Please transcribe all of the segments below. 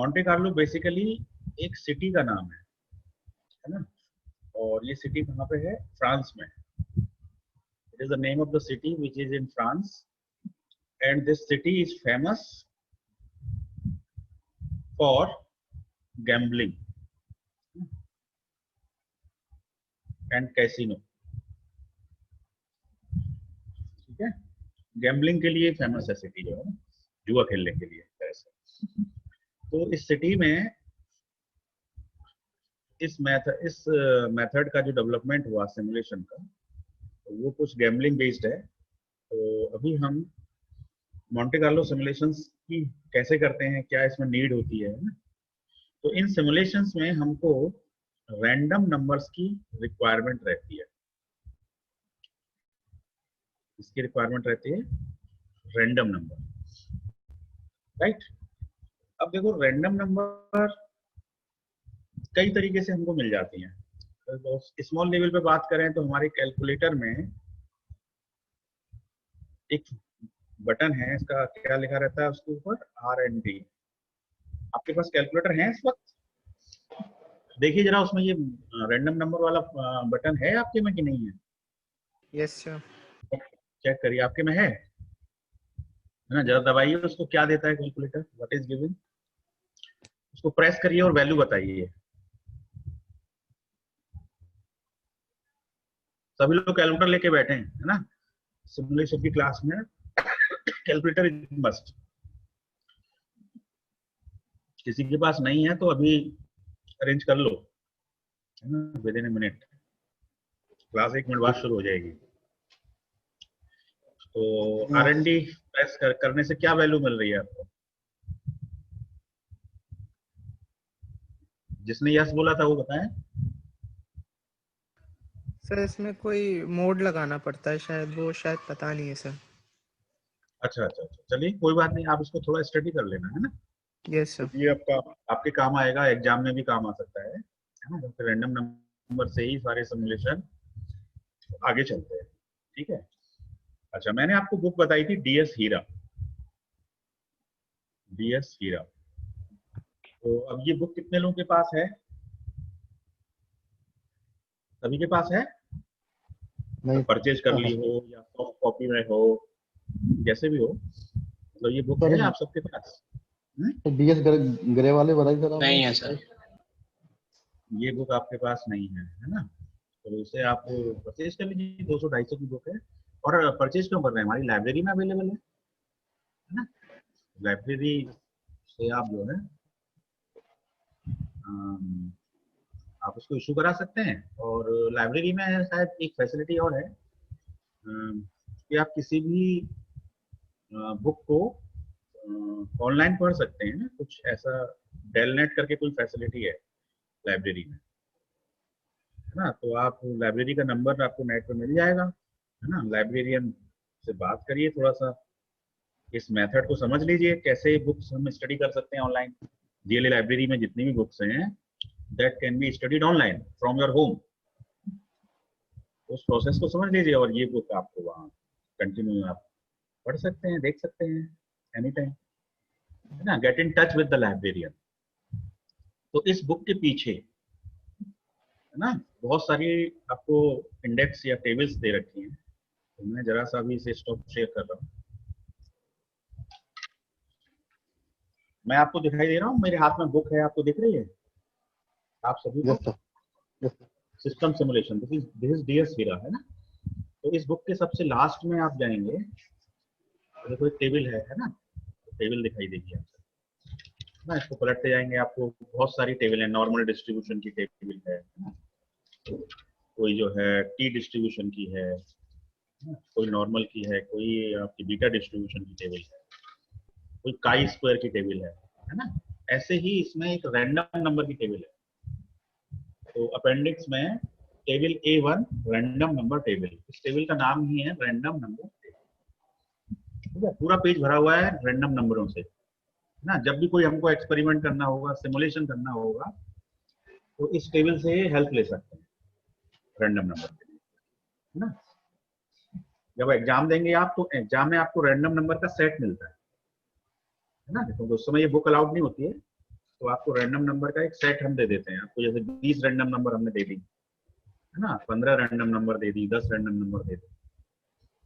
Monte Carlo basically एक city का नाम है ना। और ये सिटी कहाँ पे है? फ्रांस में। It is the name of the city which is in France and this city is famous for gambling and casino. ठीक है, गैम्बलिंग के लिए फेमस है सिटी जो है, जुआ खेलने के लिए ऐसे। तो इस सिटी में इस मेथड का जो डेवलपमेंट हुआ सिमुलेशन का, तो वो कुछ गैम्बलिंग बेस्ड है। तो अभी हम मॉन्टे कार्लो सिमुलेशंस की कैसे करते हैं, क्या इसमें नीड होती है ना। तो इन सिमुलेशंस में हमको रैंडम नंबर्स की रिक्वायरमेंट रहती है। इसकी रिक्वायरमेंट रहती है रैंडम नंबर, राइट। अब देखो रैंडम नंबर कई तरीके से हमको मिल जाती हैं। तो स्मॉल लेवल पे बात करें तो हमारे कैलकुलेटर में एक बटन है, इसका क्या लिखा रहता है उसके ऊपर? R&D। आपके पास कैलकुलेटर है इस वक्त? देखिए जरा उसमें ये रैंडम नंबर वाला बटन है आपके में कि नहीं है? Yes sir. चेक करिए आपके में है ना। जरा दबाइए उसको, क्या देता है कैलकुलेटर, व्हाट इज गिवन। उसको प्रेस करिए और वैल्यू बताइए। सभी लोग कैलकुलेटर लेके बैठे हैं है ना। सिमुलेशन की क्लास में कैलकुलेटर इज मस्ट। किसी के पास नहीं है तो अभी अरेंज कर लो है ना, with in a minute. Class 1 minute बाद शुरू हो जाएगी। तो R&D प्रेस करने से क्या वैल्यू मिल रही है आपको? जिसने यस बोला था वो बताएं। सर इसमें कोई मोड लगाना पड़ता है शायद, वो शायद पता नहीं है सर। अच्छा अच्छा अच्छा, चलिए कोई बात नहीं, आप इसको थोड़ा स्टडी कर लेना है ना, यस सर। क्योंकि ये आपका आपके काम आएगा, एग्जाम में भी काम आ सकता है ना। क्योंकि रैंडम नंबर से ही सारे सिमुलेशन आगे चलते हैं। ठीक है। अच्छा, मैंने आपको बुक बताई थी DS हीरा। DS हीरा। तो अब ये बुक कितने लोगों के पास है? सभी के पास है? नहीं परचेज कर ली हो या सॉफ्ट कॉपी में हो, जैसे भी हो, मतलब ये बुक सर, है आप सबके पास? DS ग्रे वाले बताइए सर। नहीं है सर। ये बुक आपके पास नहीं है ना। तो इसे आप परचेज कर लीजिए, 200-250 की बुक है। और परचेज क्यों कर रहे हैं? हमारी लाइब्रेरी में अवेलेबल है ना। लाइब्रेरी से आप जो है आप उसको इशू करा सकते हैं। और लाइब्रेरी में शायद एक फैसिलिटी और है कि आप किसी भी बुक को ऑनलाइन पढ़ सकते हैं। कुछ ऐसा डेलनेट करके कोई फैसिलिटी है लाइब्रेरी में, है ना। तो आप लाइब्रेरी का नंबर आपको नेट पे मिल जाएगा, है ना। लाइब्रेरियन से बात करिए, थोड़ा सा इस मेथड को समझ लीजिए, कैसे बुक्स हम स्टडी कर सकते हैं ऑनलाइन। DLA लाइब्रेरी में जितनी भी बुक्स हैं that can be studied online from your home. उस प्रोसेस को समझ लीजिए और ये बुक आपको वहाँ कंटिन्यू आप पढ़ सकते हैं, देख सकते हैं एनी टाइम, है ना। Get in touch with the librarian. तो इस बुक के पीछे है ना बहुत सारी आपको इंडेक्स या टेबल्स दे रखी हैं। तो मैं जरा सा भी इसे स्टॉप शेयर कर रहा हूँ। मैं आपको दिखाई दे रहा हूँ, मेरे हाथ में बुक है, आपको दिख रही है आप सभी को? Yes sir. System simulation, this is DS हीरा, है ना। तो इस बुक के सबसे लास्ट में आप जाएंगे तो देखो एक टेबल है ना। टेबल दिखाई देगी आपको ना। इसको पलटते जाएंगे, आपको बहुत सारी टेबल है। नॉर्मल डिस्ट्रीब्यूशन की टेबल है ना, कोई जो है T डिस्ट्रीब्यूशन की है, कोई नॉर्मल की है, कोई आपकी बीटा डिस्ट्रीब्यूशन की टेबल है, कोई काई स्क्वायर की टेबल है ना। ऐसे ही इसमें एक रैंडम नंबर की टेबल है। तो अपेंडिक्स में table A1 random number table, इस टेबल का नाम ही है रैंडम नंबर टेबल। ठीक है, पूरा पेज भरा हुआ है रैंडम नंबरों से ना। जब भी कोई हमको एक्सपेरिमेंट करना होगा, सिमुलेशन करना होगा, तो इस टेबल से हेल्प ले सकते हैं रैंडम नंबर के लिए, है ना। जब एग्जाम देंगे आप तो एग्जाम में आपको रैंडम नंबर का सेट मिलता है ना। देखो उस समय ये बुक अलाउड नहीं होती है, तो आपको रैंडम नंबर का एक सेट हम दे देते हैं। आपको जैसे 20 रैंडम नंबर हमने दे दी है ना, 15 रैंडम नंबर दे दी, 10 रैंडम नंबर दे दी।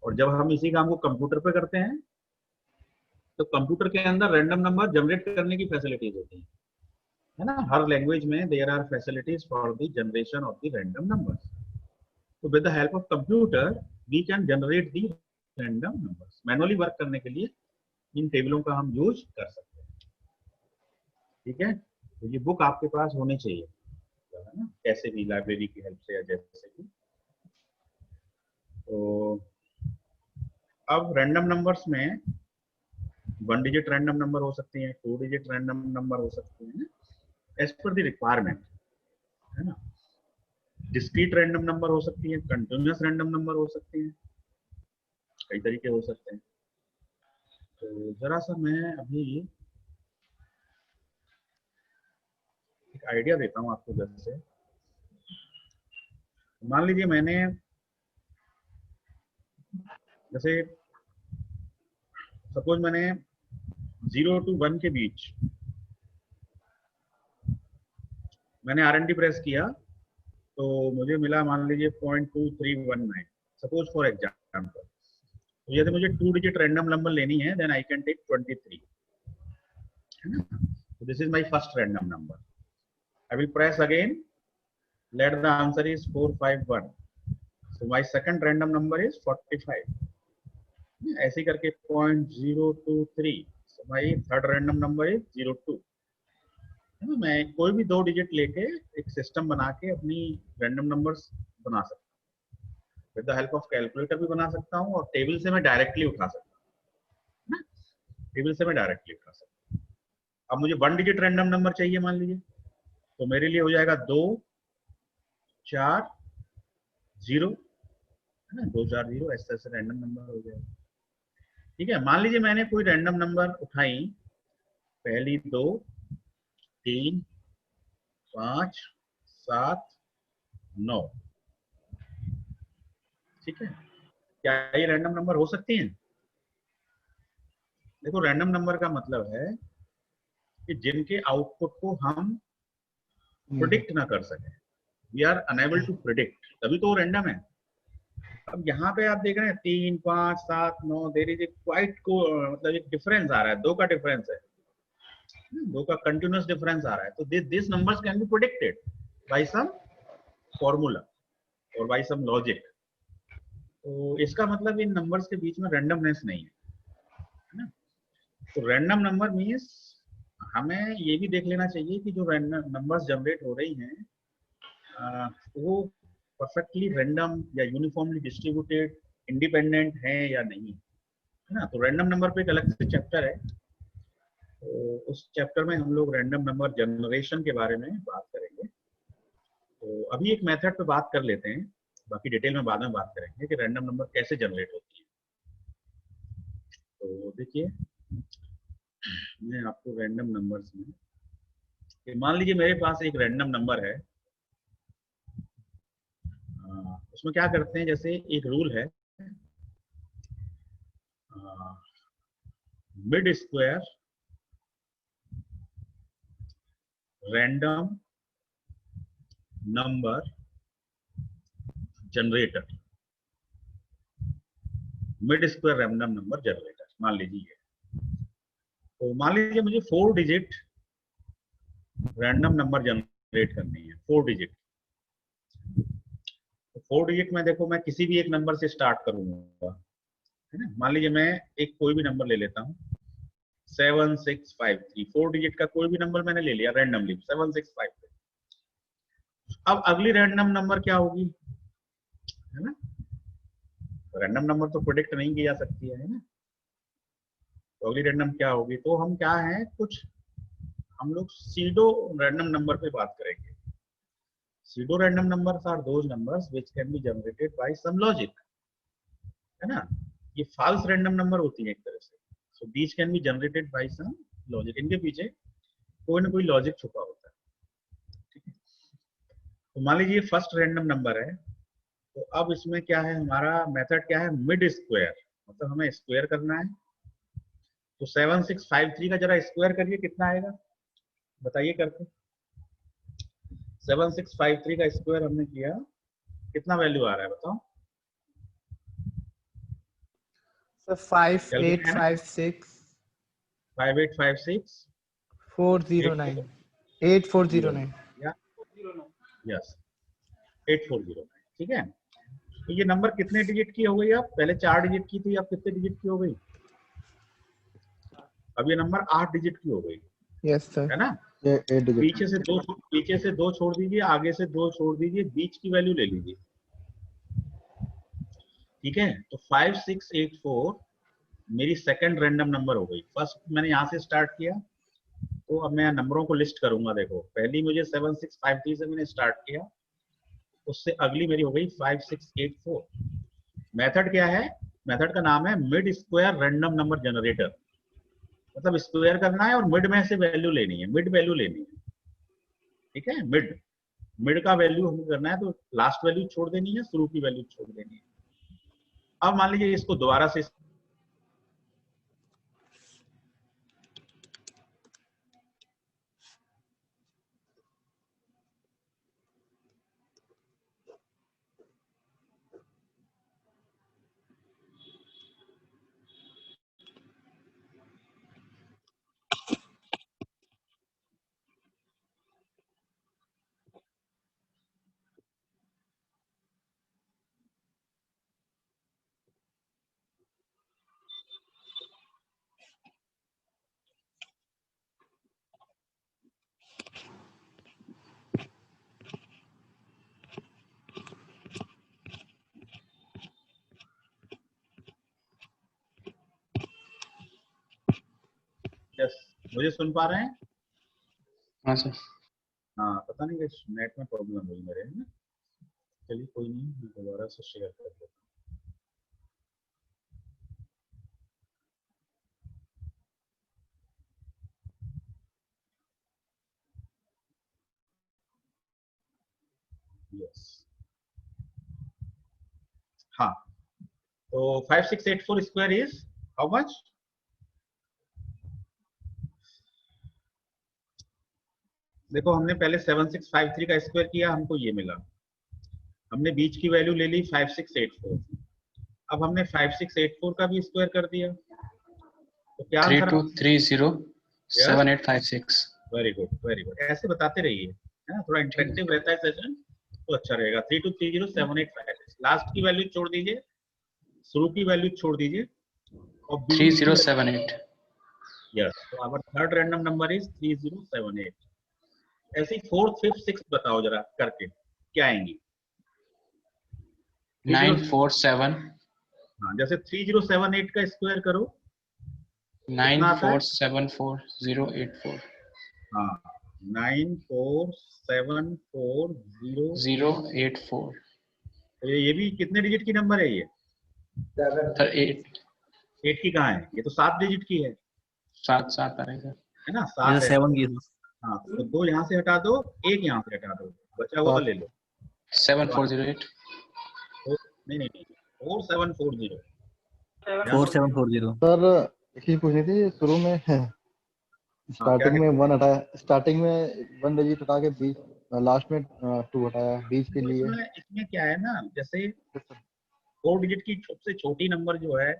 और जब हम इसी काम को कंप्यूटर पे करते हैं तो कंप्यूटर के अंदर रैंडम नंबर जनरेट करने की फैसिलिटीज होती है ना। हर लैंग्वेज में there are facilities for the generation of the random numbers. तो with the help of computer we can generate the random numbers. Manually work करने के लिए इन टेबलों का हम यूज कर सकते हैं। ठीक है, तो ये बुक आपके पास होनी चाहिए है ना, कैसे भी लाइब्रेरी की हेल्प से या जैसे भी। तो अब रैंडम नंबर्स में 1 डिजिट रैंडम नंबर हो सकती है, 2 डिजिट रैंडम नंबर हो सकती है एज पर द रिक्वायरमेंट है ना। डिस्क्रीट रैंडम नंबर हो सकती है, कंटिन्यूअस रैंडम नंबर हो सकती है, कई तरीके हो सकते हैं। तो जरा सा मैं अभी एक आइडिया देता हूँ आपको। जैसे मान लीजिए मैंने जैसे सपोज मैंने 0 to 1 के बीच मैंने R&D प्रेस किया तो मुझे मिला मान लीजिए 0.2319 सपोज फॉर एग्जाम्पल। तो यदि मुझे 2 डिजिट रैंडम नंबर लेनी है देन आई कैन टेक 23 है ना। So this is my first random number. I will press again. Let the answer is 451. So my second random number is 45. ऐसे करके 0.023. So my third random number is 02. है ना, मैं कोई भी 2 digit लेके एक सिस्टम बना के अपनी रैंडम नंबर्स बना सकता हूँ। With the help of calculator भी बना सकता हूँ और टेबल से मैं डायरेक्टली उठा सकता हूँ। टेबल से मैं डायरेक्टली उठा सकता हूँ। अब मुझे 1 डिजिट रैंडम नंबर चाहिए मान लीजिए, तो मेरे लिए हो जाएगा 2 4 0 है ना, 2 4 0 ऐसे ऐसे रैंडम नंबर हो जाएगा। ठीक है, मान लीजिए मैंने कोई रैंडम नंबर उठाई, पहली 2 3 5 7 9। ठीक है, क्या ये रैंडम नंबर हो सकती हैं? देखो रैंडम नंबर का मतलब है कि जिनके आउटपुट को हम प्रिडिक्ट ना कर सके, we are unable to predict, तभी तो रैंडम है। अब यहाँ पे आप देख रहे हैं 3 5 7 9 देयर इज ए क्वाइट को मतलब एक डिफरेंस आ रहा है, 2 का डिफरेंस है, 2 का कंटिन्यूअस डिफरेंस आ रहा है। तो this numbers can be predicted by some formula और बाय सम लॉजिक। तो इसका मतलब इन नंबर्स के बीच में रैंडमनेस नहीं है ना। तो रैंडम नंबर मीन्स हमें ये भी देख लेना चाहिए कि जो रैंडम नंबर्स जनरेट हो रही हैं वो परफेक्टली रैंडम या यूनिफॉर्मली डिस्ट्रीब्यूटेड इंडिपेंडेंट है या नहीं है ना। तो रैंडम नंबर पे एक अलग से चैप्टर है, तो उस चैप्टर में हम लोग रैंडम नंबर जनरेशन के बारे में बात करेंगे। तो अभी एक मेथड पे बात कर लेते हैं, बाकी डिटेल में बाद में बात करेंगे कि रैंडम नंबर कैसे जनरेट होती है। तो देखिए मैं आपको रैंडम नंबर्स में, मान लीजिए मेरे पास एक रैंडम नंबर है, उसमें क्या करते हैं, जैसे एक रूल है mid square random number generator, mid square random number generator मान लीजिए। तो मान लीजिए मुझे 4 डिजिट रैंडम नंबर जनरेट करनी है, 4 डिजिट। तो 4 डिजिट में देखो मैं किसी भी एक नंबर से स्टार्ट करूंगा है ना। मान लीजिए मैं एक कोई भी नंबर ले लेता हूँ 7653, 4 डिजिट का कोई भी नंबर मैंने ले लिया रैंडमली 7653। अब अगली रैंडम नंबर क्या होगी है ना, रैंडम नंबर तो प्रेडिक्ट नहीं की जा सकती है ना। तो अगली रैंडम क्या होगी, तो हम क्या है कुछ हम लोग सीडो रैंडम नंबर पे बात करेंगे। Pseudo random numbers are those numbers which can be generated by some logic है ना। ये फॉल्स रैंडम नंबर होती है एक तरह से, so these can be generated by some logic, इनके पीछे कोई ना कोई लॉजिक छुपा होता है। ठीक है, तो मान लीजिए फर्स्ट रैंडम नंबर है, तो अब इसमें क्या है हमारा मेथड क्या है, मिड स्क्वायर, मतलब हमें स्क्वायर करना है। तो 7653 का जरा स्क्वायर करिए कितना आएगा, बताइए करके। 7653 का स्क्वायर हमने किया, कितना वैल्यू आ रहा है बताओ? सर 5 कैलकुलेट 8 है ना? 5 6 5856 409 8409। या यस 8409, ठीक है। तो ये नंबर कितने डिजिट की हो गई? आप पहले 4 डिजिट की थी, अब कितने डिजिट की हो गई? अब ये नंबर 8 डिजिट की हो गई, यस सर। है ना? ये 8 डिजिट। पीछे से दो छोड़ दीजिए, आगे से 2 छोड़ दीजिए, बीच की वैल्यू ले लीजिए, ठीक है। तो 5684 मेरी सेकंड रैंडम नंबर हो गई। फर्स्ट मैंने यहाँ से स्टार्ट किया, तो अब मैं नंबरों को लिस्ट करूंगा। देखो पहली मुझे 7653 से मैंने स्टार्ट किया, उससे अगली मेरी हो गई 5684। मेथड क्या है? मेथड का नाम है mid square random number generator. मतलब स्क्वायर करना है और मिड में से वैल्यू लेनी है, मिड वैल्यू लेनी है, ठीक है। मिड मिड का वैल्यू हमें करना है, तो लास्ट वैल्यू छोड़ देनी है, शुरू की वैल्यू छोड़ देनी है। अब मान लीजिए इसको दोबारा से यस, मुझे सुन पा रहे हैं? हाँ सर। हाँ, पता नहीं नेट में प्रॉब्लम हुई मेरे, है ना? चलिए कोई नहीं, मैं दोबारा से शेयर कर देता हूँ। यस, हाँ। तो 5684 स्क्वायर इज हाउ मच? देखो हमने पहले 7653 का स्क्वायर किया, हमको ये मिला। हमने बीच की वैल्यू ले ली 5684। अब हमने 5684 का भी स्क्वायर कर दिया, तो क्या answer? 32307856। Very good, very good. ऐसे बताते रहिए, है ना, थोड़ा इंटरेक्टिव रहता है सेशन, तो अच्छा रहेगा। 32307856, लास्ट की वैल्यू छोड़ दीजिए, शुरू की वैल्यू छोड़ दीजिए, और 3078। यस, तो our third random number is 3078। ऐसी फोर्थ फिफ्थ सिक्स बताओ जरा करके, क्या आएंगी? 947। हाँ, जैसे 3078 का स्क्वायर करो, कितना आता है? 9474084। हाँ, 94740। 084। तो ये भी कितने डिजिट की नंबर है ये? सर 8 8 की कहाँ है? ये तो 7 डिजिट की है 7 7 आ रहे सर। है ना? 7 है। 7 की। हाँ, तो 2 यहाँ से हटा दो, 1 यहाँ से हटा दो, बचा हुआ ले लो। 7408। नहीं नहीं नहीं, 4740। 4740। सर एक चीज पूछनी थी, शुरू में स्टार्टिंग में 1 हटाया, स्टार्टिंग में 1 डिजिट हटा के बीच, लास्ट में 2 हटाया बीच के लिए। इसमें क्या है ना, जैसे 4 डिजिट की सबसे छोटी नंबर जो है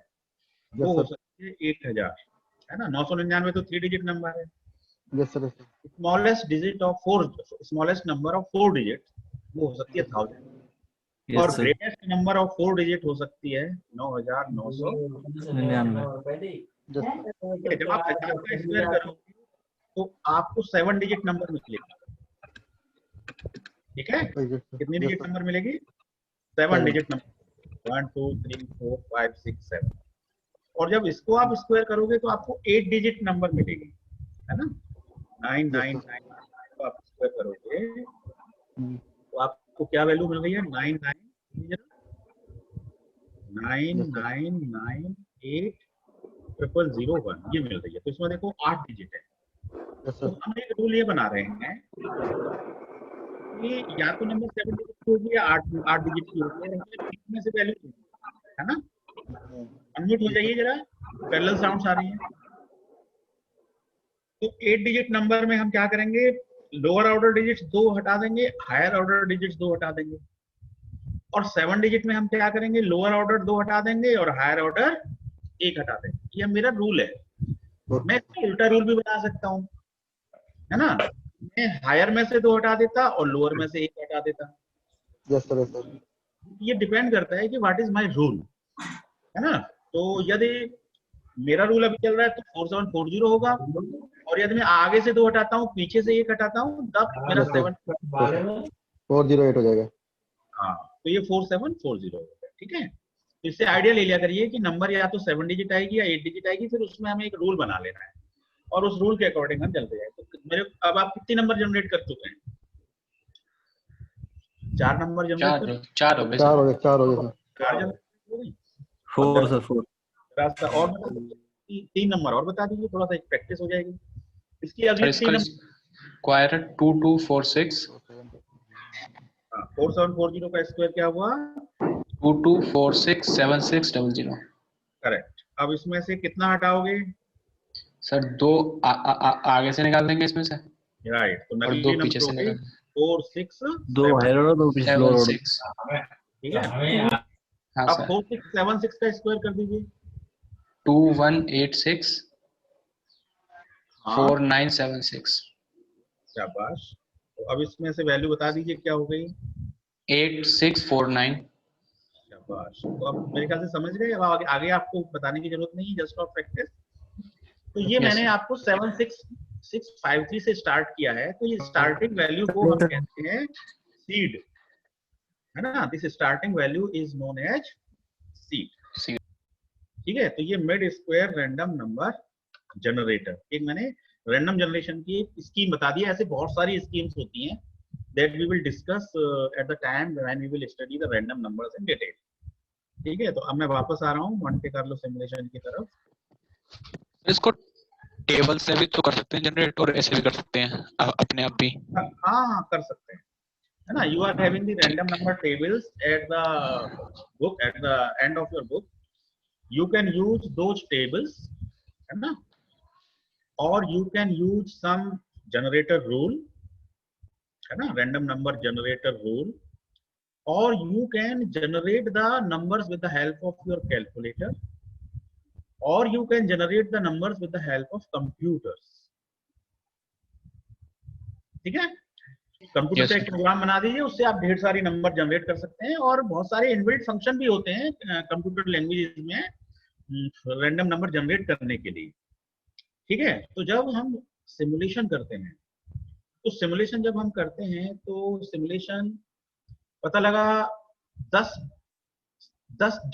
वो हो सकती है 1000, है ना? 999 तो 3 डिजिट नंबर है। Yes sir. Smallest digit of 4, smallest number of 4 digit वो हो सकती है 1000, और ग्रेटेस्ट नंबर ऑफ 4 डिजिट हो सकती है 9999। जब आप 1000 का स्क्वायर करोगे तो आपको 7 डिजिट नंबर मिलेगा, ठीक है? कितनी डिजिट नंबर मिलेगी? 7 डिजिट नंबर, 1 2 3 4 5 6 7। और जब इसको आप स्क्वायर करोगे तो आपको 8 डिजिट नंबर मिलेगी, है ना? 999 को आप स्क्वायर करोगे तो आपको क्या वैल्यू मिल रही है? 9998001 ये मिल रही है। तो इसमें देखो 8 डिजिट है। तो हम एक रूल ये बना रहे हैं कि या तो नंबर 7 डिजिट की होगी या 8 डिजिट की होगी, इसमें से वैल्यू, है ना? अनम्यूट हो जाइए जरा, पैरेलल साउंड्स आ रही हैं। तो 8 डिजिट नंबर में हम क्या करेंगे, लोअर ऑर्डर डिजिट्स 2 हटा देंगे, हायर ऑर्डर डिजिट्स 2 हटा देंगे। और 7 डिजिट में हम क्या करेंगे, लोअर ऑर्डर 2 हटा देंगे और हायर ऑर्डर 1 हटा देंगे। ये मेरा रूल है। मैं इसका उल्टा रूल भी बना सकता हूँ, है ना। मैं हायर में से 2 हटा देता और लोअर में से 1 हटा देता। Yes sir, yes sir. ये डिपेंड करता है कि व्हाट इज माय रूल, है ना। तो यदि मेरा रूल अभी चल रहा है तो 4740 होगा, और यदि मैं आगे से 2 हटाता हूँ, पीछे से 1 हटाता हूँ, तब मेरा 7 408 हो जाएगा। हाँ, तो ये 4740 होगा। ठीक है, तो इससे आइडिया ले लिया करिए कि नंबर या तो 7 डिजिट आएगी या 8 डिजिट आएगी, फिर उसमें हमें एक रूल बना लेना है और उस रूल के अकॉर्डिंग हम चलते जाए। तो मेरे अब आप कितने नंबर जनरेट कर चुके हैं? 4 नंबर जनरेट कर, 4 हो गए चार सर। हो गए, चार हो गए सर। 4 जनरेट हो गई। 4 सर 4। रास्ता और बता दीजिए, 3 नंबर और बता दीजिए, थोड़ा सा प्रैक्टिस हो जाएगी। इसकी सर अगली इसका 3 स्क्वायर है 2246। 4740 का स्क्वायर क्या हुआ? 22467600। करेक्ट। अब इसमें से कितना हटाओगे? सर 2 आगे से निकाल देंगे इसमें से, राइट, तो और 2 नकली पीछे नंबर हो से गई निकाल 4 6 2 7। हायर ऑर्डर 2 पिछले लोअर ऑर्डर। 76। ठीक है, हाँ अब सर 4 6 7 6 का स्क्वायर कर दीजिए। 2186 हाँ, 4976 शाबाश। तो अब इसमें से वैल्यू बता दीजिए क्या हो गई? 8649। शाबाश। तो अब मेरे ख्याल से समझ गए। अब आगे आपको बताने की जरूरत नहीं, जस्ट फॉर प्रैक्टिस। तो ये यस मैंने सर। आपको 76653 से स्टार्ट किया है, तो ये स्टार्टिंग वैल्यू को हम कहते हैं सीड, है ना। This starting value is known as seed. ठीक है, तो ये mid square random number generator, एक मैंने रैंडम जनरेशन की एक स्कीम बता दी है। ऐसे बहुत सारी स्कीम्स होती हैं that we will discuss at the time when we will study the random numbers in detail. ठीक है, तो अब मैं वापस आ रहा हूँ मॉन्टे कार्लो सिमुलेशन की तरफ। इसको टेबल से भी तो कर सकते हैं जनरेट, और ऐसे भी कर सकते हैं अपने आप भी। हाँ, कर सकते हैं, है ना। You are having the random number tables at the book, at the end of your book. You can use those tables, है ना, और you can use some generator rule, है ना, random number generator rule, or you can generate the numbers with the help of your calculator, or you can generate the numbers with the help of computers. ठीक है, computer Yes, से एक sir. Programme बना दीजिए, उससे आप ढेर सारी नंबर जनरेट कर सकते हैं। और बहुत सारे इनबिल्ट फंक्शन भी होते हैं कंप्यूटर लैंग्वेज में रैंडम नंबर जनरेट करने के लिए। ठीक है, तो जब हम सिमुलेशन करते हैं, तो सिमुलेशन जब हम करते हैं तो सिमुलेशन पता लगा 10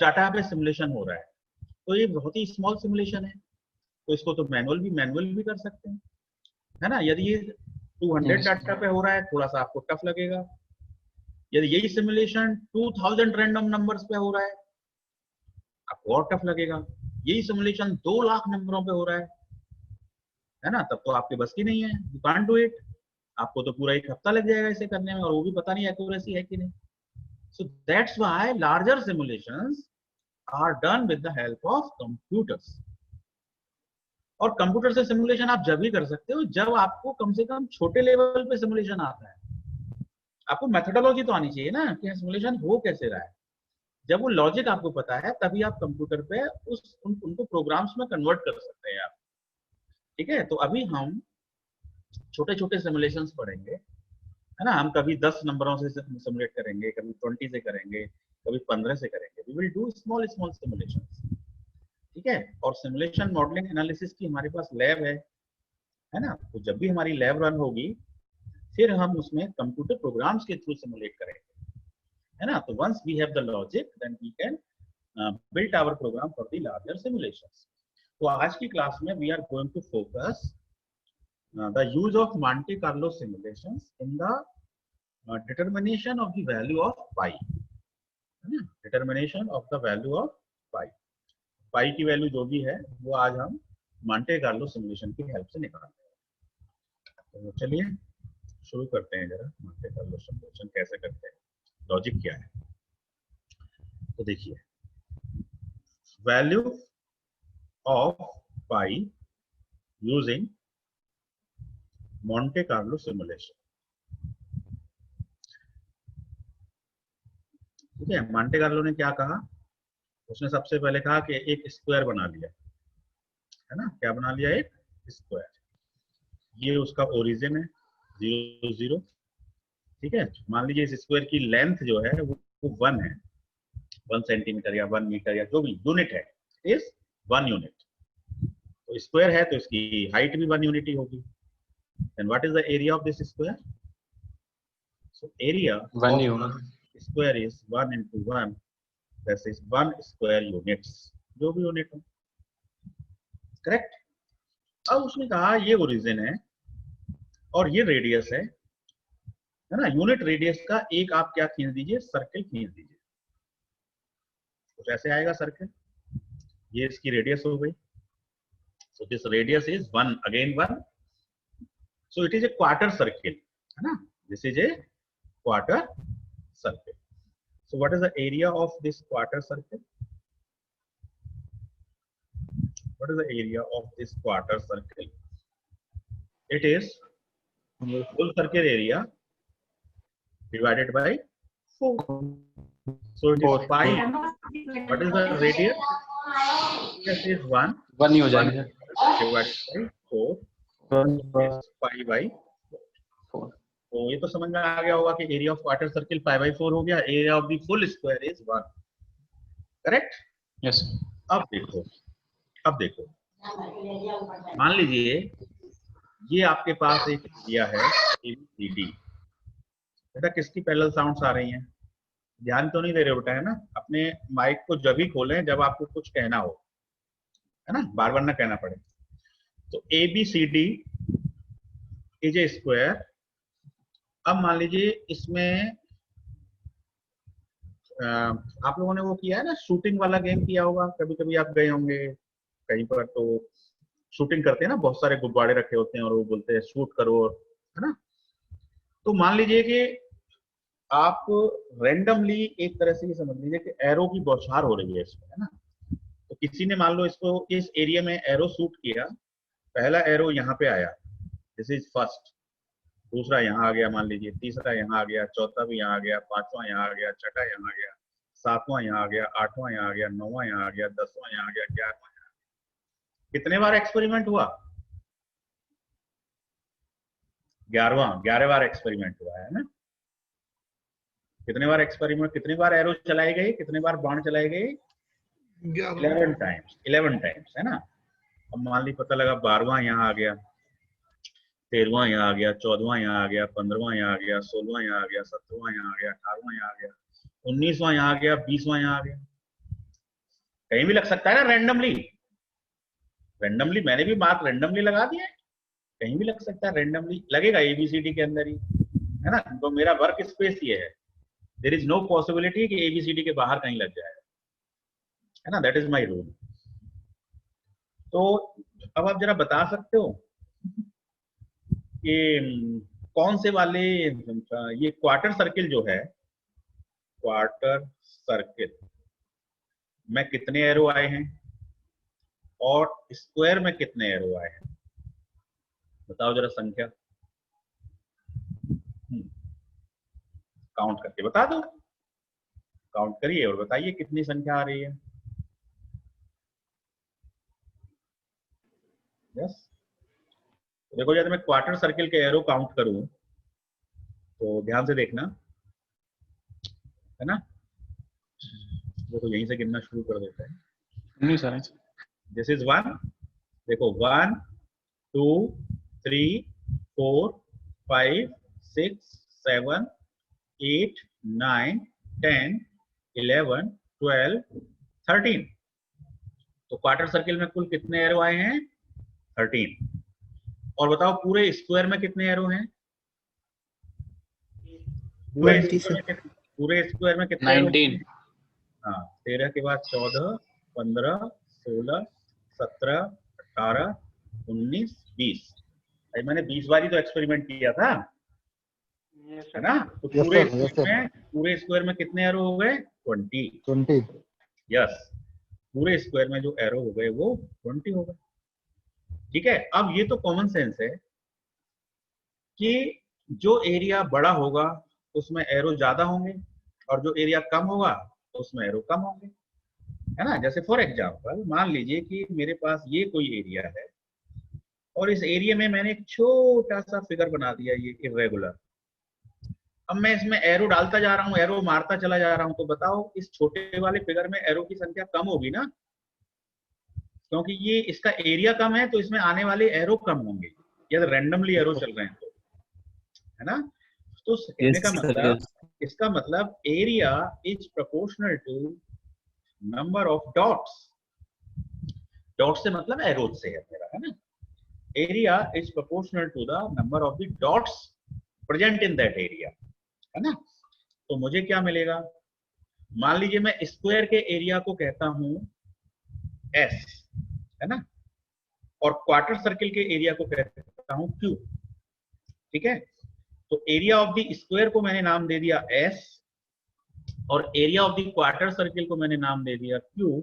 डाटा पे सिमुलेशन हो रहा है, तो ये बहुत ही स्मॉल सिमुलेशन है, तो इसको तो मैनुअल भी कर सकते हैं, है ना। यदि ये 200 Yes. डाटा पे हो रहा है, थोड़ा सा आपको टफ लगेगा। यदि यही सिमुलेशन 2000 रैंडम नंबर्स पे हो रहा है, आपको और टफ लगेगा। यही सिमुलेशन 2 लाख नंबरों पे हो रहा है ना, तब तो आपके बस की नहीं है, यू कांट डू इट। आपको तो पूरा 1 हफ्ता लग जाएगा इसे करने में, और वो भी पता नहीं एक्यूरेसी है कि नहीं। So that's why larger simulations are done with the help of computers. और कंप्यूटर से सिमुलेशन आप जब भी कर सकते हो जब आपको कम से कम छोटे लेवल पे सिमुलेशन आता है। आपको मेथोडोलॉजी तो आनी चाहिए ना कि सिमुलेशन हो कैसे रहा है। जब वो लॉजिक आपको पता है तभी आप कंप्यूटर पे उनको प्रोग्राम्स में कन्वर्ट कर सकते हैं आप। ठीक है, तो अभी हम छोटे छोटे सिमुलेशंस पढ़ेंगे, है ना। हम कभी 10 नंबरों से सिमुलेट करेंगे, कभी 20 से करेंगे, कभी 15 से करेंगे। We will do small simulations. ठीक है, और सिमुलेशन मॉडलिंग एनालिसिस की हमारे पास लैब है ना। तो जब भी हमारी लैब रन होगी, फिर हम उसमें कंप्यूटर प्रोग्राम्स के थ्रू सिमुलेट करेंगे, है ना। तो once we have the logic then we can build our program for the larger simulations. तो आज की क्लास में we are going to focus the use of Monte Carlo simulations in the determination of the value of pi, determination of the value of pi। पाई की value जो भी है वो आज हम मॉन्टे कार्लो सिमुलेशन की हेल्प से निकालते हैं। तो चलिए शुरू करते हैं जरा, मॉन्टे कार्लो सिमुलेशन कैसे करते हैं, लॉजिक क्या है। तो देखिए, value of pi using Monte Carlo simulation. ठीक है, मॉन्टे कार्लो ने क्या कहा, उसने सबसे पहले कहा कि एक स्क्वायर बना लिया, है ना, क्या बना लिया, एक स्क्वायर। ये उसका ओरिजिन है 0 0। ठीक है, मान लीजिए इस स्क्वायर की लेंथ जो है वो 1 है, 1 सेंटीमीटर या 1 मीटर या जो भी यूनिट है, इज 1 यूनिट। तो स्क्वायर है तो इसकी हाइट भी 1 यूनिट ही होगी। And what is the area of this square? So area one ही होगा। Square is 1 into 1, that is 1 square units, जो भी यूनिट हो। करेक्ट। अब उसने कहा ये ओरिजिन है और ये रेडियस है ना, यूनिट रेडियस का एक आप क्या खींच दीजिए, सर्कल खींच दीजिए। कुछ ऐसे आएगा सर्कल, ये इसकी रेडियस हो गई। So this radius is 1 again 1, so it is a quarter circle, है ना, this is a quarter circle. So what is the area of this quarter circle? What is the area of this quarter circle? It is full circle area divided by 4. So it is pi. What is the radius? Radius is 1. One ही हो जाएगा Divided by 4 is pi by 4. तो ये तो समझ में आ गया होगा कि area of quarter circle pi by 4 हो गया, area of the full square is 1। Correct. Yes. अब देखो मान लीजिए ये आपके पास एक एरिया है ABCD। बेटा किसकी पैरेलल साउंड्स आ रही हैं? ध्यान तो नहीं दे रहे बेटा, है ना? अपने माइक को जब ही खोलें जब आपको कुछ कहना हो, है ना, बार बार ना कहना पड़े। तो ABCD इज ए स्क्वायर। अब मान लीजिए इसमें आप लोगों ने वो किया है ना, शूटिंग वाला गेम किया होगा, कभी कभी आप गए होंगे कहीं पर, तो शूटिंग करते हैं ना, बहुत सारे गुब्बारे रखे होते हैं और वो बोलते हैं शूट करो, है ना। तो मान लीजिए कि आप रैंडमली एक तरह से ये समझ लीजिए कि एरो की बौछार हो रही है इसमें, है ना। तो किसी ने मान लो इसको इस एरिया में एरो शूट किया, पहला एरो यहाँ पे आया, दिस इज फर्स्ट, दूसरा यहाँ आ गया मान लीजिए, तीसरा यहाँ आ गया, चौथा भी यहाँ आ गया, पांचवा यहाँ आ गया, छठा यहाँ आ गया, सातवां यहाँ आ गया, आठवां यहाँ आ गया, नौवां यहाँ आ गया, 10वां यहाँ आ गया, 11वां यहाँ आ गया। कितने बार एक्सपेरिमेंट हुआ? 11 बार एक्सपेरिमेंट हुआ है ना। कितने बार एक्सपेरिमेंट, कितने बार एरो चलाए गए, कितने बार बाण चलाए गए? 11 टाइम्स, है ना। अब मान ली पता लगा 12वां यहाँ आ गया, 13वां यहाँ आ गया, 14वां यहाँ आ गया, 15वां यहाँ आ गया, 16वां यहाँ आ गया, 17वां यहाँ आ गया, 18वां यहाँ आ गया, 19वां यहाँ आ गया, 20वां यहाँ आ गया। कहीं भी लग सकता है ना रैंडमली। मैंने भी मार्क रैंडमली लगा दिया है, कहीं भी लग सकता है, रैंडमली लगेगा ABCD के अंदर ही, है ना। तो मेरा वर्क स्पेस ये है, देयर इज नो पॉसिबिलिटी कि ABCD के बाहर कहीं लग जाए, है ना, दैट इज माई रूल। तो अब आप जरा बता सकते हो कि कौन से वाले, ये क्वार्टर सर्किल जो है, क्वार्टर सर्किल में कितने एरो आए हैं और स्क्वायर में कितने एरो आए हैं? बताओ जरा संख्या, काउंट करके बता दो, काउंट करिए और बताइए कितनी संख्या आ रही है। यस, देखो जब मैं क्वार्टर सर्किल के एरो काउंट करूं तो ध्यान से देखना, है ना। देखो यहीं से गिनना शुरू कर देते हैं। नहीं सर, दिस इज 1, देखो 1 2 3 4 5 6 7 8 9 10 11 12 13। तो क्वार्टर सर्किल में कुल कितने एरो आए हैं? 13। और बताओ पूरे स्क्वायर में कितने एरो हैं? पूरे स्क्वायर में कितने एरो? 19। हाँ, 13 के बाद 14 15 16 17 18 19 20। भाई मैंने 20 बार ही तो एक्सपेरिमेंट किया था, है ना। तो पूरे स्क्वायर में कितने एरो हो गए? 20। यस, पूरे स्क्वायर में जो एरो हो गए वो 20 हो गए। ठीक है, अब ये तो कॉमन सेंस है कि जो एरिया बड़ा होगा उसमें एरो ज्यादा होंगे और जो एरिया कम होगा उसमें एरो कम होंगे, है ना। जैसे फॉर एग्जांपल मान लीजिए कि मेरे पास ये कोई एरिया है और इस एरिया में मैंने एक छोटा सा फिगर बना दिया, ये इरेगुलर। अब मैं इसमें एरो डालता जा रहा हूँ, एरो मारता चला जा रहा हूँ, तो बताओ इस छोटे वाले फिगर में एरो की संख्या कम होगी ना, क्योंकि ये इसका एरिया कम है तो इसमें आने वाले एरो कम होंगे यदि रैंडमली एरो चल रहे हैं तो, है ना। तो कहने का मतलब, इसका मतलब area is proportional to number of dots. Dot से मतलब एरोज से है मेरा, है ना। Area is proportional to the number of the dots present in that area, है ना। तो मुझे क्या मिलेगा, मान लीजिए मैं स्क्वायर के एरिया को कहता हूं एस, है ना, और क्वार्टर सर्किल के एरिया को कहता हूं क्यू, ठीक है। तो एरिया ऑफ द स्क्वायर को मैंने नाम दे दिया एस और area of the quarter circle को मैंने नाम दे दिया क्यू।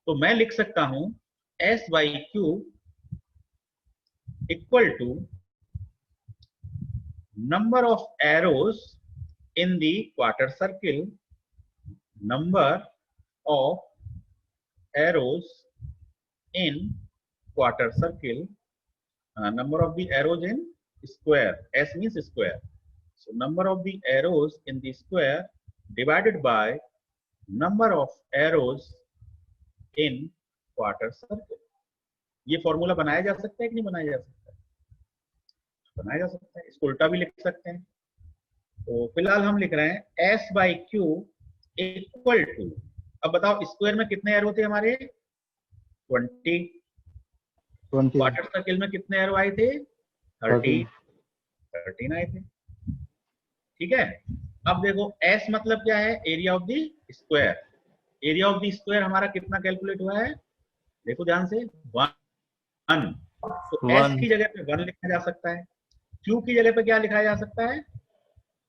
तो मैं लिख सकता हूं S by Q equal to number of arrows in the quarter circle, number of arrows in quarter circle, number of the arrows in square, S means square, so number of the arrows in the square divided by number of arrows in quarter circle। ये formula बनाया जा सकता है कि नहीं बनाया जा सकता है? बनाया जा सकता है, इसको उल्टा भी लिख सकते हैं। तो फिलहाल हम लिख रहे हैं S by Q equal to, अब बताओ स्क्वायर में कितने एरो थे हमारे 20, क्वार्टर सर्किल में कितने एरो आए थे 13 आए थे, ठीक है। अब देखो S मतलब क्या है, area of the square. Area of the square हमारा कितना कैलकुलेट हुआ है, देखो ध्यान से 1। तो S की जगह पे 1 लिखा जा सकता है, Q की जगह पे क्या लिखा जा सकता है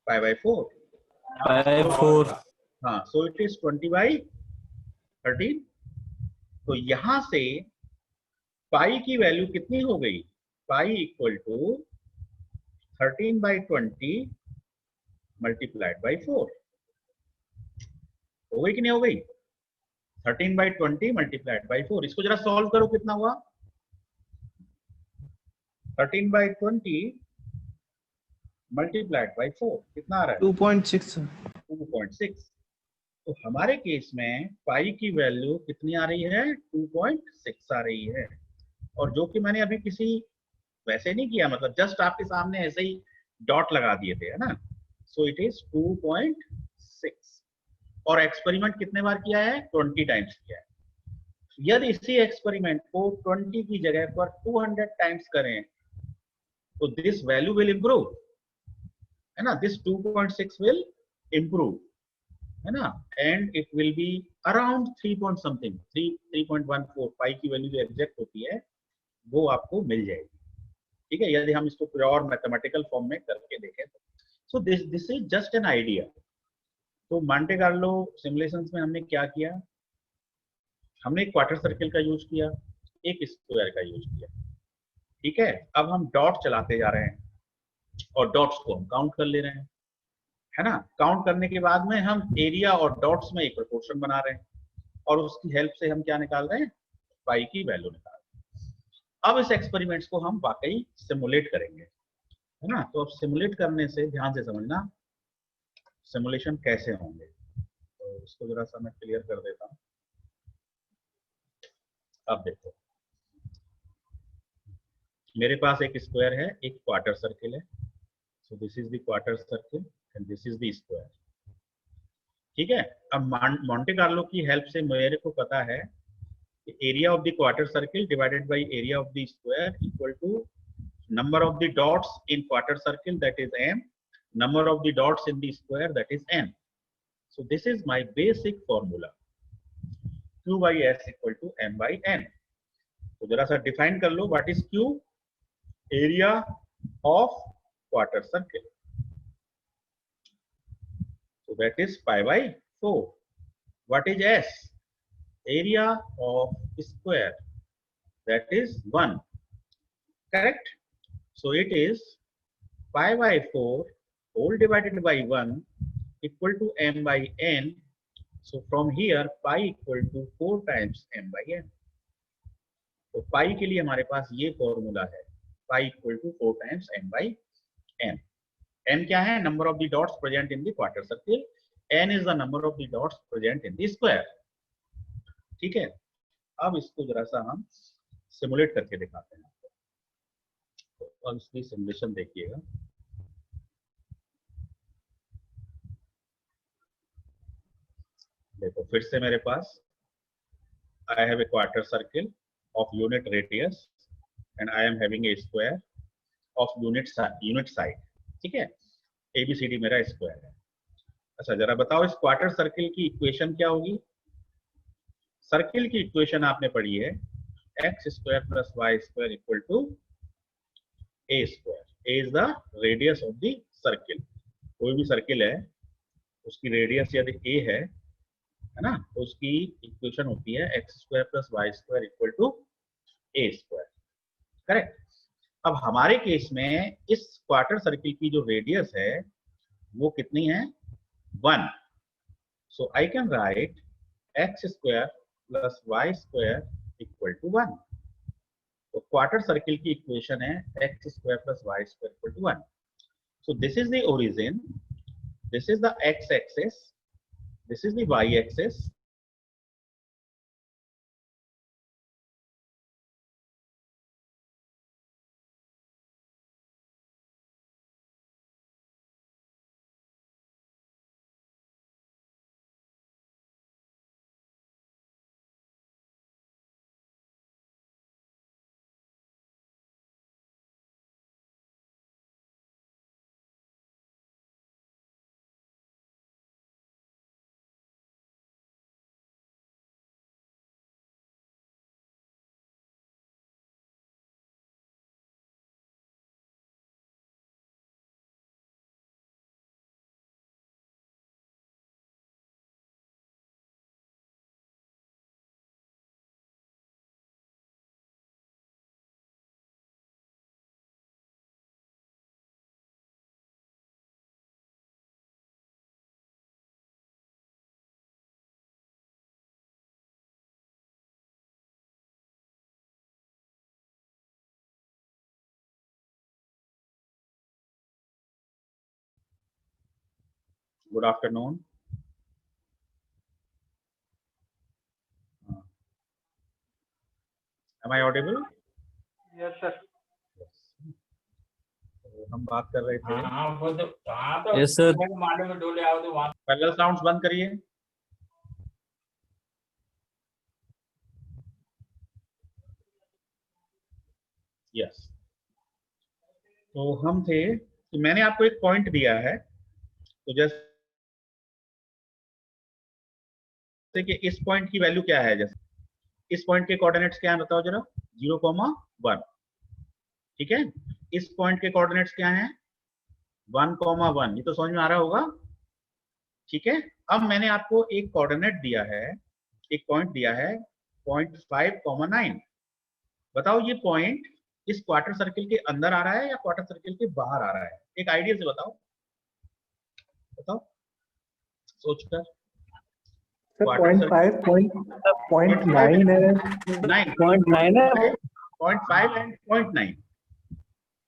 5/4, हाँ। So it is 20/13। तो यहां से पाई की वैल्यू कितनी हो गई, pi equal to 13/20 multiplied by 4। हो गई कि नहीं हो गई, 13/20 मल्टीप्लाइड बाई 4। इसको जरा सॉल्व करो, कितना हुआ 13/20 मल्टीप्लाइड बाई 4 कितना आ रहा है 2.6। 2.6। तो हमारे केस में पाई की वैल्यू कितनी आ रही है 2.6 आ रही है, और जो कि मैंने अभी किसी वैसे नहीं किया, मतलब जस्ट आपके सामने ऐसे ही डॉट लगा दिए थे, है ना। सो इट इज 2.6 और एक्सपेरिमेंट कितने बार किया है 20 टाइम्स किया है। यदि इसी एक्सपेरिमेंट को 20 की जगह पर 200 टाइम्स करें तो दिस वैल्यू विल इंप्रूव, है ना, दिस 2.6 विल इंप्रूव, है ना, and it will be around 3 point something, 3.14 पाई की वैल्यू जो एग्जैक्ट होती है वो आपको मिल जाएगी, ठीक है, यदि हम इसको प्योर मैथमेटिकल फॉर्म में करके देखें तो। सो this is just an idea. तो मॉन्टे कार्लो सिमुलेशंस में हमने क्या किया, हमने एक क्वार्टर सर्किल का यूज किया, एक स्क्वायर का यूज किया, ठीक है। अब हम डॉट चलाते जा रहे हैं और डॉट्स को हम काउंट कर ले रहे हैं, है ना। काउंट करने के बाद में हम एरिया और डॉट्स में एक प्रोपोर्शन बना रहे हैं और उसकी हेल्प से हम क्या निकाल रहे हैं, पाई की वैल्यू निकाल रहे हैं। अब इस एक्सपेरिमेंट्स को हम वाकई सिमुलेट करेंगे, है ना। तो अब सिमुलेट करने से ध्यान से समझना सिमुलेशन कैसे होंगे, तो इसको जरा सा मैं क्लियर कर देता हूं। अब देखो मेरे पास एक स्क्वायर है, एक क्वार्टर सर्किल है, सो this is the quarter circle and this is the square, ठीक है। अब मॉन्टे कार्लो की हेल्प से मेरे को पता है कि area of the quarter circle divided by area of the square equal to number of the dots in quarter circle, that is m, number of the dots in the square, that is n. So this is my basic formula, q by s equal to m by n. तो जरा सा define कर लो, what is q, area of quarter circle, so that is pi by 4. What is s, area of square, that is 1, correct. So it is pi by 4 whole divided by 1 equal to m by n. So from here pi equal to 4 times m by n. तो पाई के लिए हमारे पास ये formula है, pi equal to 4 times m by n. n क्या है? Number of the dots present in the quarter circle. n is the number of the dots present in the square. ठीक है, अब इसको जरा सा हम सिमुलेट करके दिखाते हैं. तो अब इसकी सिमुलेशन देखिएगा. देखो फिर से मेरे पास I have a quarter circle of unit radius and I am having a square of unit side. ठीक है, ABCD मेरा स्क्वायर है. अच्छा जरा बताओ इस क्वार्टर सर्किल की इक्वेशन क्या होगी? सर्किल की इक्वेशन आपने पढ़ी है x square plus y square equal to a square. A is the radius of the circle. कोई भी सर्किल है उसकी रेडियस यदि a है ना, तो उसकी इक्वेशन होती है x square plus Y square equal to a square. Correct. अब हमारे केस में इस क्वार्टर सर्किल की जो रेडियस है वो कितनी है? 1. So I can write x square plus Y square equal to 1. तो क्वार्टर सर्किल की इक्वेशन है x square plus Y square equal to 1. So this is the origin, this is the x axis, this is the y axis. Good afternoon. Am I audible? Yes, sir. तो हम बात कर रहे थे. Yes, sir. Parallel sounds बंद करिए. Yes. तो हम थे कि मैंने आपको एक पॉइंट दिया है, तो जैसे कि इस पॉइंट की वैल्यू क्या है? जैसे इस पॉइंट के कोऑर्डिनेट्स क्या है बताओ जरा? 0,1. ठीक है, इस पॉइंट के कोऑर्डिनेट्स क्या हैं? 1,1. ये तो समझ में आ रहा होगा. ठीक है, अब मैंने आपको एक कोऑर्डिनेट दिया है, एक पॉइंट दिया है 0.5,9. बताओ ये पॉइंट इस क्वार्टर सर्किल के अंदर आ रहा है या क्वार्टर सर्किल के बाहर आ रहा है? एक आइडिया से बताओ, बताओ सोचकर. 0.5 0.9 है. 0.9 है. 0.5 and 0.9.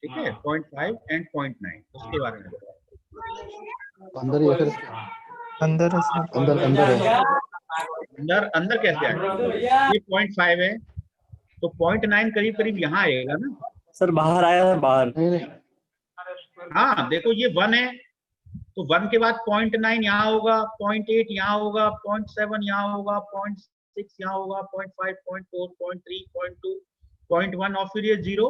ठीक है, 0.5 and 0.9. उसके बारे में बताओ. अंदर या फिर अंदर है सर. अंदर अंदर है. अंदर अंदर कैसे आएगा? ये 0.5 है तो 0.9 करीब करीब यहाँ आएगा ना. सर बाहर आया है, बाहर. नहीं नहीं, हाँ देखो ये 1 है तो 1 के बाद 0.9 यहाँ होगा, 0.8 यहाँ होगा, 0.7 यहाँ होगा, 0.6 यहाँ होगा, 0.5, 0.4, 0.3, 0.2, 0.1 और फिर ये 0.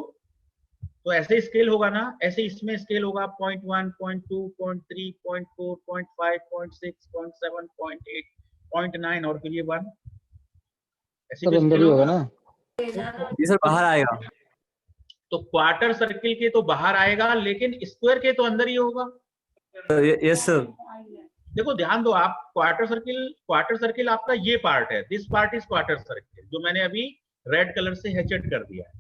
तो ऐसे स्केल होगा ना, ऐसे इसमें स्केल होगा 0.1, 0.2, 0.3, 0.4, 0.5, 0.6, 0.7, 0.8, 0.9 और फिर ये 1. ऐसे सर अंदर ही होगा ना. जी सर बाहर आएगा. तो क्वार्टर सर्किल के तो बाहर आएगा लेकिन स्क्वायर के तो अंदर ही होगा. Yes sir. देखो ध्यान दो आप, क्वार्टर सर्किल आपका ये पार्ट है, this part is quarter circle, जो मैंने अभी रेड कलर से हैचेड कर दिया है.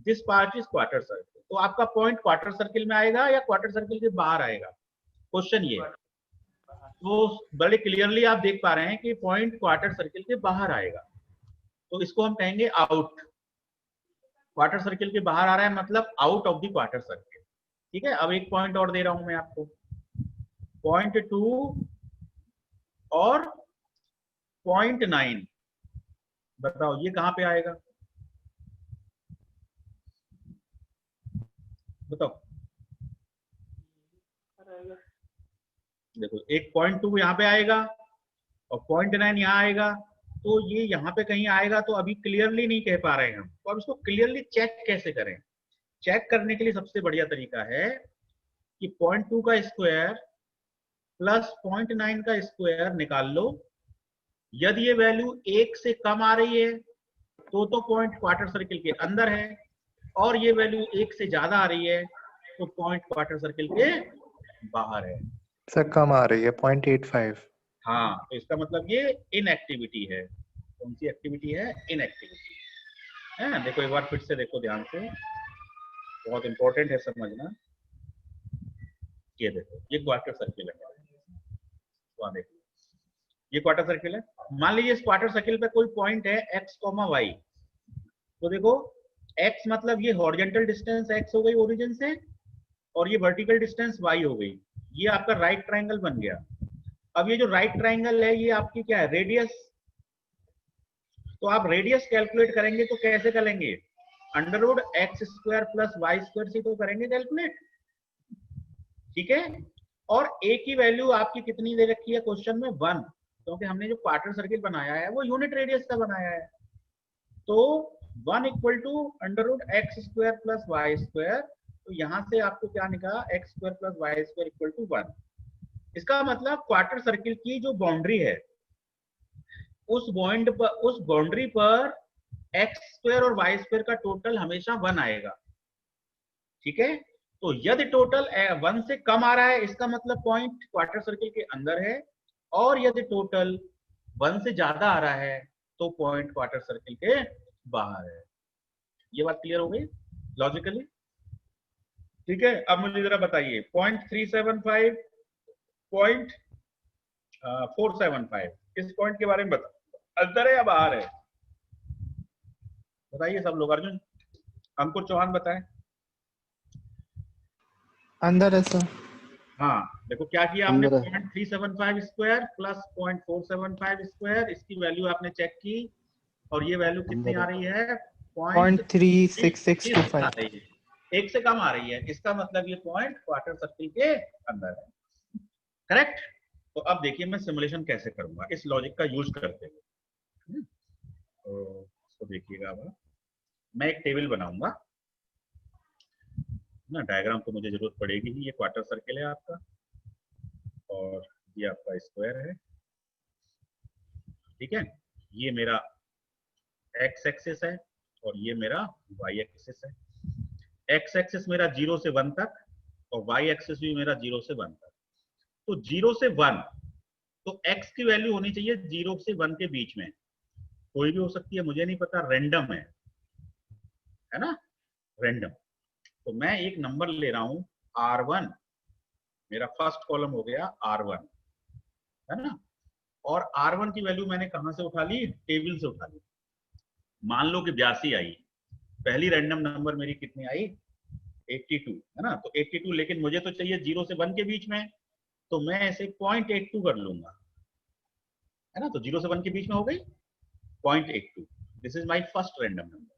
This part is quarter circle. तो तो आपका पॉइंट क्वार्टर सर्किल में आएगा या क्वार्टर सर्किल के बाहर आएगा, क्वेश्चन ये है। तो बड़े क्लियरली आप देख पा रहे हैं कि पॉइंट क्वार्टर सर्किल के बाहर आएगा, तो इसको हम कहेंगे आउट। क्वार्टर सर्किल के बाहर आ रहा है मतलब out of the quarter circle. ठीक है, अब एक पॉइंट और दे रहा हूं मैं आपको, पॉइंट 2 और पॉइंट 9, बताओ ये कहां पे आएगा, बताओ। देखो एक पॉइंट 2 यहाँ पे आएगा और पॉइंट 9 यहाँ आएगा, तो ये यहाँ पे कहीं आएगा, तो अभी क्लियरली नहीं कह पा रहे हैं हम। तो अब इसको क्लियरली चेक कैसे करें? चेक करने के लिए सबसे बढ़िया तरीका है कि पॉइंट 2 का स्क्वायर प्लस पॉइंट 9 का स्क्वायर निकाल लो। यदि ये वैल्यू 1 से कम आ रही है तो पॉइंट क्वार्टर सर्किल के अंदर है, और ये वैल्यू 1 से ज्यादा आ रही है तो पॉइंट क्वार्टर सर्किल के बाहर है। सर कम आ रही है 0.85। हाँ, तो इसका मतलब ये इनएक्टिविटी है। कौन सी एक्टिविटी है? इनएक्टिविटी है। देखो एक बार फिर से देखो ध्यान से, बहुत इंपॉर्टेंट है समझना। ये देखो ये क्वार्टर सर्किल है, वहां देखो ये क्वार्टर सर्किल है। मान लीजिए इस क्वार्टर सर्किल पे कोई पॉइंट है x, y, तो देखो x मतलब ये हॉरिजॉन्टल डिस्टेंस x हो गई ओरिजिन से, और ये वर्टिकल डिस्टेंस y हो गई। ये आपका राइट ट्रायंगल बन गया। अब ये जो राइट ट्रायंगल है ये आपकी क्या है? रेडियस। तो आप रेडियस कैलकुलेट करेंगे तो कैसे करेंगे? Under root X square plus Y square से तो करेंगे कैलकुलेट। ठीक है, और a की वैल्यू आपकी कितनी दे रखी है क्वेश्चन में? 1, क्योंकि हमने जो क्वार्टर सर्किल बनाया है वो यूनिट रेडियस का बनाया है। तो 1 equal to under root X square plus Y square. तो यहां से आपको क्या निकला? X square plus Y square equal to 1। इसका मतलब क्वार्टर सर्किल की जो बाउंड्री है उस बाउंड्री पर एक्स स्क्वायर और वाई स्क्वायर का टोटल हमेशा 1 आएगा। ठीक है, तो यदि टोटल 1 से कम आ रहा है इसका मतलब पॉइंट क्वार्टर सर्किल के अंदर है, और यदि टोटल 1 से ज्यादा आ रहा है तो पॉइंट क्वार्टर सर्किल के बाहर है। ये बात क्लियर हो गई लॉजिकली? ठीक है, अब मुझे जरा बताइए 0.375 0.475 इस पॉइंट के बारे में बताओ, अंदर है या बाहर है? बताइए सब लोग। अर्जुन, अंकुर चौहान बताएं। अंदर है सर। हाँ देखो क्या किया आपने, अंदर है। 0.375 स्क्वायर प्लस 0.475 स्क्वायर, इसकी वैल्यू आपने चेक की और ये वैल्यू कितनी अंदर आ रही है? 0.36625 आ रही है, 1 से कम आ रही है। इसका मतलब ये पॉइंट क्वार्टर सर्किल के अंदर है। करेक्ट? तो अब देखिए मैं सिमुलेशन कैसे करूंगा इस लॉजिक का यूज करते हुए। तो इसको देखिएगा, अब मैं एक टेबल बनाऊंगा ना, डायग्राम तो मुझे जरूरत पड़ेगी ही। ये क्वार्टर सर्किल है आपका और ये आपका स्क्वायर है। ठीक है, ये मेरा एक्स एक्सिस है और ये मेरा वाई एक्सिस है। एक्स एक्सिस मेरा 0 से 1 तक और वाई एक्सिस भी मेरा 0 से 1 तक। तो 0 से 1, तो x की वैल्यू होनी चाहिए 0 से 1 के बीच में, कोई भी हो सकती है, मुझे नहीं पता, रैंडम है ना, रैंडम। तो मैं एक नंबर ले रहा हूं R1, मेरा फर्स्ट कॉलम हो गया R1, है ना। और R1 की वैल्यू मैंने कहां से उठा ली? टेबल से उठा ली। मान लो कि 82 आई, पहली रैंडम नंबर मेरी कितनी आई? 82, है ना। तो 82, लेकिन मुझे तो चाहिए 0 से 1 के बीच में, तो मैं ऐसे 0.82 कर लूंगा, है ना। तो 0 से 1 के बीच में हो गई 0.82। This is my first random number.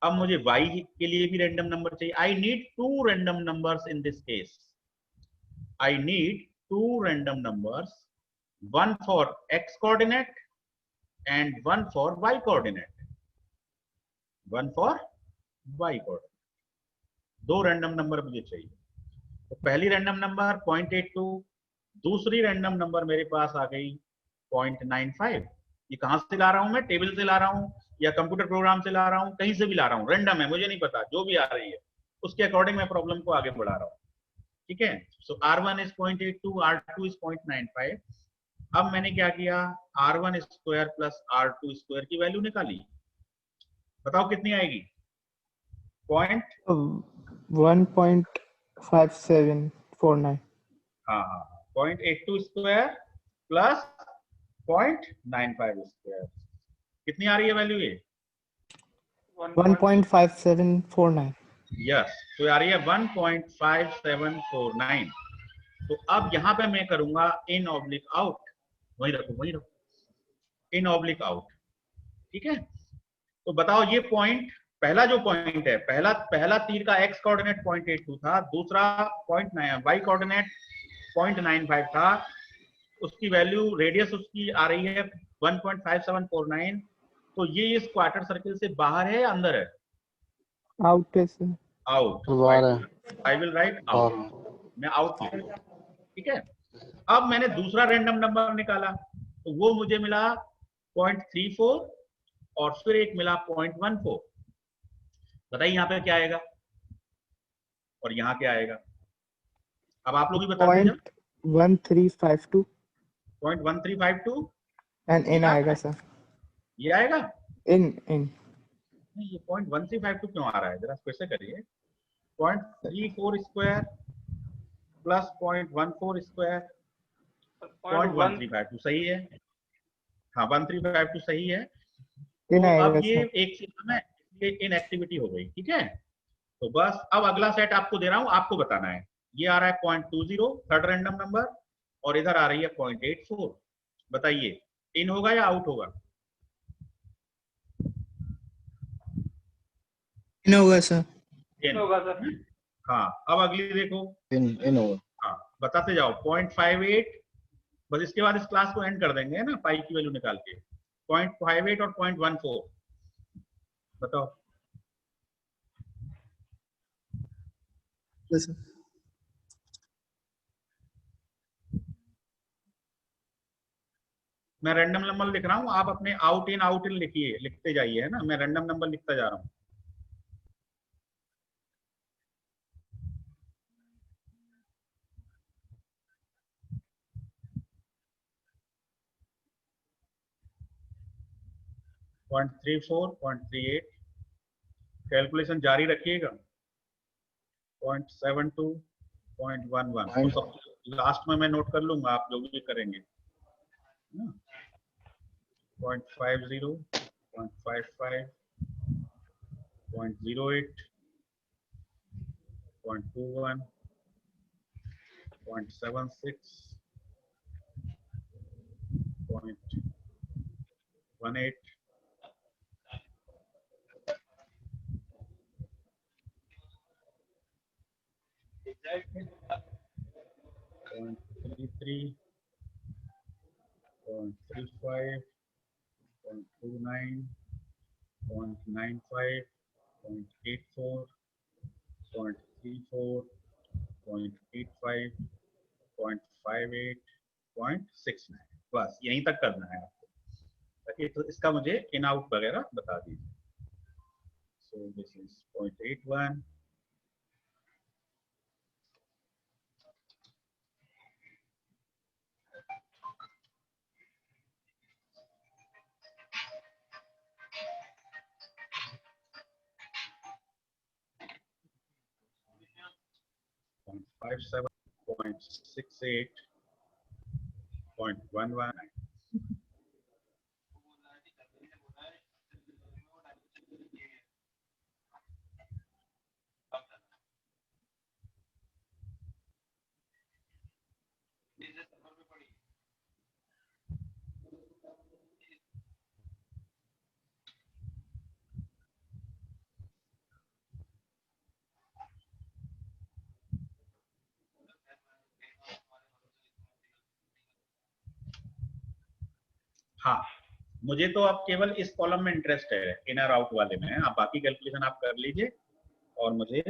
अब मुझे y के लिए भी रैंडम नंबर चाहिए। I need 2 random numbers in this case. I need 2 random numbers, 1 for x coordinate and 1 for y coordinate. 1 for y coordinate, 2 random number मुझे चाहिए। तो पहली रैंडम नंबर 0.82, दूसरी रैंडम नंबर मेरे पास आ गई 0.95। ये कहां से ला रहा हूं मैं? टेबल से ला रहा हूं या कंप्यूटर प्रोग्राम से ला रहा हूं, कहीं से भी ला रहा हूं, रैंडम है, मुझे नहीं पता, जो भी आ रही है उसके अकॉर्डिंग मैं प्रॉब्लम को आगे बढ़ा रहा हूं। ठीक है, सो R1 इज 0.82, R2 इज 0.95। अब मैंने क्या किया? R1 square plus R2 square की वैल्यू निकाली। बताओ कितनी आएगी? 1.5749. हाँ हाँ 0.82 स्क्वायर प्लस 0.95 स्क्वायर, कितनी आ रही है वैल्यू ये? 1.5749. यस, तो आ रही है 1.5749। तो अब यहाँ पे मैं करूंगा इन ऑब्लिक आउट, वही रखो इन ऑब्लिक आउट, ठीक है। तो बताओ ये पॉइंट, पहला जो पॉइंट है, पहला तीर का x कोऑर्डिनेट 0.82 था, दूसरा 0.9 y कोऑर्डिनेट 0.95 था, उसकी वैल्यू रेडियस उसकी आ रही है 1.5749। तो ये इस क्वार्टर सर्किल से बाहर है या अंदर है? आउट है सर। आउट। बाहर है। आई विल राइट आउट, मैं आउट लिख लूंगा, ठीक है। अब मैंने दूसरा रैंडम नंबर निकाला, तो वो मुझे मिला 0.34 और फिर एक मिला 0.14। बताइए यहाँ पे क्या आएगा और यहाँ क्या आएगा? अब आप लोग ही बता दीजिए। 0.1352 0.1352 एंड इन आएगा सर। ये आएगा? इन नहीं, ये 0.1352 क्यों आ रहा है, जरा फिर से करिए। 0.34 स्क्वायर प्लस 0.14 स्क्वायर 0.1352 सही है। हाँ 1352 सही है। तो इन आएगा अब ये सर। एक सिस्टम है, ये इनएक्टिविटी हो गई, ठीक है। तो बस अब अगला सेट आपको दे रहा हूं, आपको बताना है। ये आ रहा है 0.20 थर्ड रैंडम नंबर, और इधर आ रही है 0.84। बताइए इन होगा या आउट होगा? इन होगा सर। इन होगा सर। हाँ अब अगली देखो, इन होगा। हाँ बताते जाओ। 0.58, बस इसके बाद इस क्लास को एंड कर देंगे ना, पाई की वैल्यू निकाल के। 0.58 और 0.14 बताओ। सर मैं रैंडम नंबर लिख रहा हूँ, आप अपने आउट इन लिखिए, लिखते जाइए, है ना। मैं रैंडम नंबर लिखता जा रहा हूँ। पॉइंट 34, 0.38, कैलकुलेशन जारी रखिएगा। 0.72, 0.11, तो सब लास्ट में मैं नोट कर लूंगा, आप जो भी करेंगे। 0.50, 0.55, 0.08, 0.21, 0.76, 0.18, 0.33, 0.35, 0.29, 0.95, 0.84, 0.34, 0.85, 0.58, 0.69, बस यहीं तक करना है आपको, ताकि तो इसका मुझे इन आउट वगैरह बता दीजिए। सो दिस इज 0.81, .57, 0.68, 0.11. हाँ मुझे तो अब केवल इस कॉलम में इंटरेस्ट है, इनर आउट वाले में। आप बाकी कैलकुलेशन आप कर लीजिए और मुझे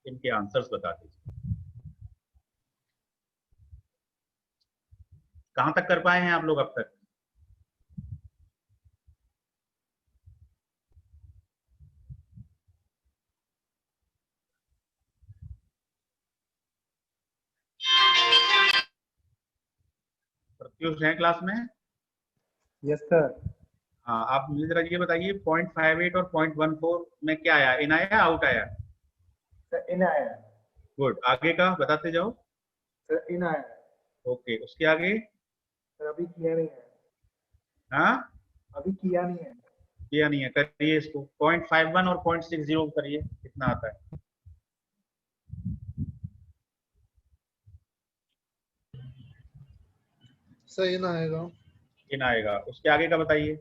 इनके आंसर्स बता दीजिए। कहां तक कर पाए हैं आप लोग अब तक? प्रत्युष है क्लास में? Yes sir. हाँ आप मुझे जरा ये बताइए 0.58 और 0.14 में क्या आया, इन आया आउट आया? सर इन आया है। गुड, आगे का बताते जाओ। सर इन आया है। ओके, उसके आगे? सर अभी किया नहीं है। हाँ, अभी किया नहीं है। किया नहीं है, करिए इसको। 0.51 और 0.60 करिए, कितना आता है? सही ना आएगा। इन आएगा। उसके आगे का बताइए।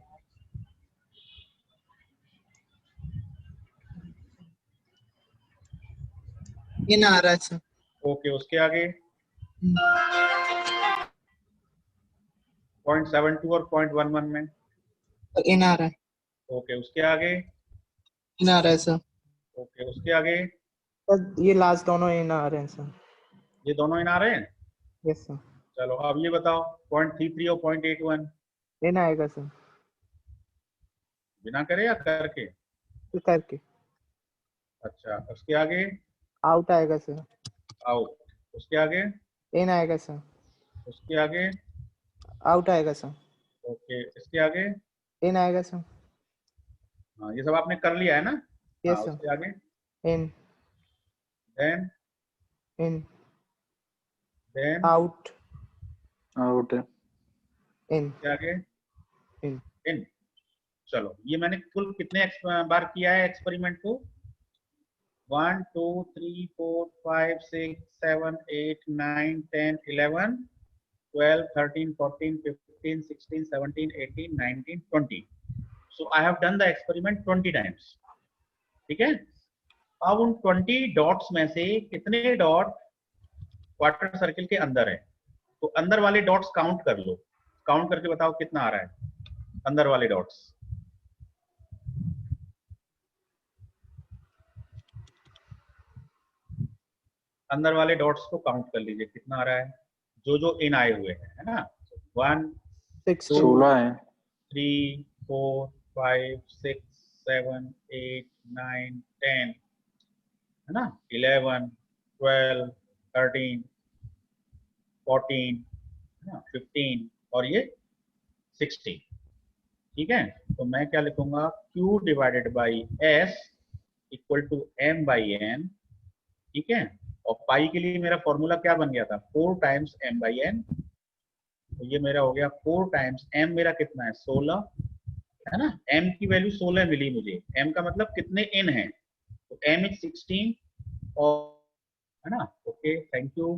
इन आ रहा है सर। ओके, उसके आगे? 0.72 और 0.11 में? इन आ रहा है। ओके, उसके आगे? इन आ रहा है सर। ओके, उसके आगे? सर ये लास्ट दोनों इन आ रहे हैं सर। ये दोनों इन आ रहे हैं। Yes sir. चलो अब ये बताओ, 0.33 और 0.81? इन आएगा सर। बिना करे या करके? फिर करके। अच्छा, उसके आगे? आउट आएगा सर। आउट। उसके आगे? इन आएगा सर। उसके आगे? आउट आएगा सर। ओके, इसके आगे? इन आएगा सर। हाँ, ये सब आपने कर लिया है ना? हाँ, यस सर। उसके आगे? In then? In then? Out out in उसके आगे? इन। इन। चलो, ये मैंने कुल कितने बार किया है एक्सपेरिमेंट को? 1 2 3 4 5 6 7 8 9 10 11 12 13 14 15 16 17 18 19 20. So I have done the experiment 20 times. ठीक है? अब उन 20 डॉट्स में से कितने डॉट क्वार्टर सर्किल के अंदर है? तो अंदर वाले डॉट्स काउंट कर लो, काउंट करके बताओ कितना आ रहा है अंदर वाले डॉट्स। अंदर वाले डॉट्स को काउंट कर लीजिए, कितना आ रहा है जो जो इन आए हुए हैं, है ना? 1 2 16 है 3 4 5 6 7 8 9 10, है ना? 11 12 13 14, है ना? 15 और ये 16। ठीक है, तो मैं क्या लिखूंगा? Q divided by S equal to M by N। ठीक है, और पाई के लिए मेरा फॉर्मूला क्या बन गया था? 4 टाइम्स M बाई N। तो ये मेरा हो गया 4 टाइम्स M, मेरा कितना है? 16, है ना? M की वैल्यू 16 मिली मुझे। M का मतलब कितने इन है, तो M इज 16 और, है ना? Okay, thank you.